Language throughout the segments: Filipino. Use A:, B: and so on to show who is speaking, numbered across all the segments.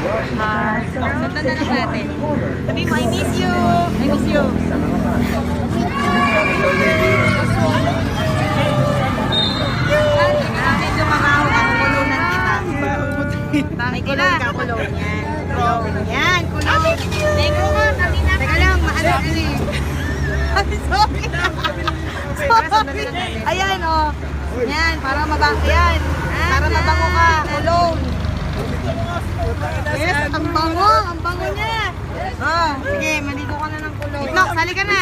A: Sundan na lang natin. Sabi mo, I miss you. I miss you. Medyo makahon ang kulunan kita. May kulong ka, kulong. Yan. Kulong. Yan, kulong. Negro ka, kami na. Teka lang, maano kasi. Sorry. Sorry. Ayan, oh. Yan, para mabango. Yan. Para mabango ka. Kulong. Yes, ang bango. Ang bango niya. Oh, sige, maligo ka na ng kulong. Niknok, sali ka na.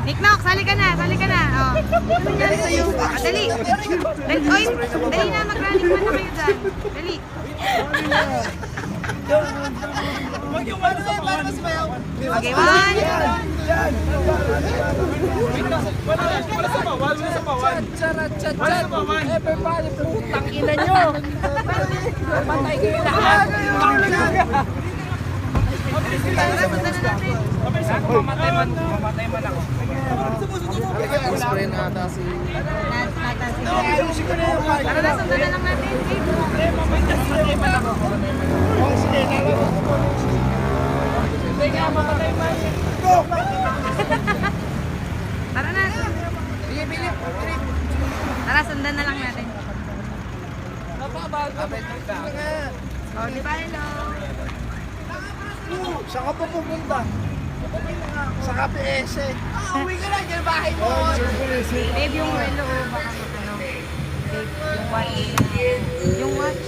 A: Niknok, sali ka na. Sali ka na. Oh. Ano nangyari sa'yo? Dali. Dali, oy. Dali na, mag-running man na kayo dyan. Dali. Okay, one.
B: Everybody, putang ina nyo! Patay kayo lahat!
A: Tara, punta na natin.
B: Mamatay man ako.
C: Spray na ata si...
A: Tara na, sundan na lang natin.
B: Mamatay man ako. Hindi nga, mamatay man.
A: Tara na. Tara, sundan na lang natin. Oh, di ba, hello?
C: Saan ka pa pupunta? Sa KPS eh.
B: Uwi ka na, dyan bahay mo.
A: Babe, yung hello, baka ano. Babe, yung watch. Yung watch.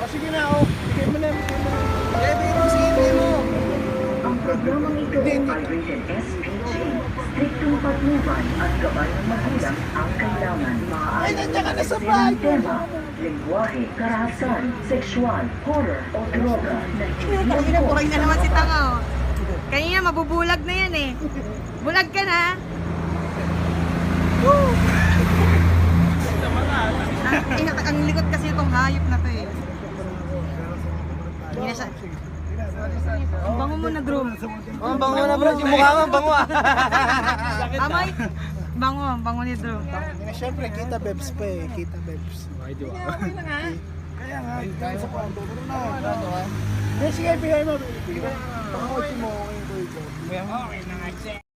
C: O sige na, oh. Bigay mo na. Bigay mo.
D: Ang programang ito ay rated SPG. Striktong patnubay at gabay ng magulang ang kailangan.
C: Ay, nandiyan ka na sa
D: Maaari
C: bahay.
D: tema, lingwahe, karahasan, sexual, horror o droga na hindi
A: Buhay na naman si Tanga, oh. Kanina, mabubulag na yan, eh. Bulag ka na. Ang likot kasi itong hayop na to, eh. Hindi na siya. Ang bango mo na, Drew.
C: Oh, bango na bro. Yung mukha mo, bango ah.
A: Amay. Bango, bango ni Drew.
C: Siyempre, kita bebs pa eh. Kita bebs. Ay, di ba? Kaya nga. Kaya sa kwanto. Sige, bigay mo. Bigay mo. Pakakotsi mo. Okay na nga.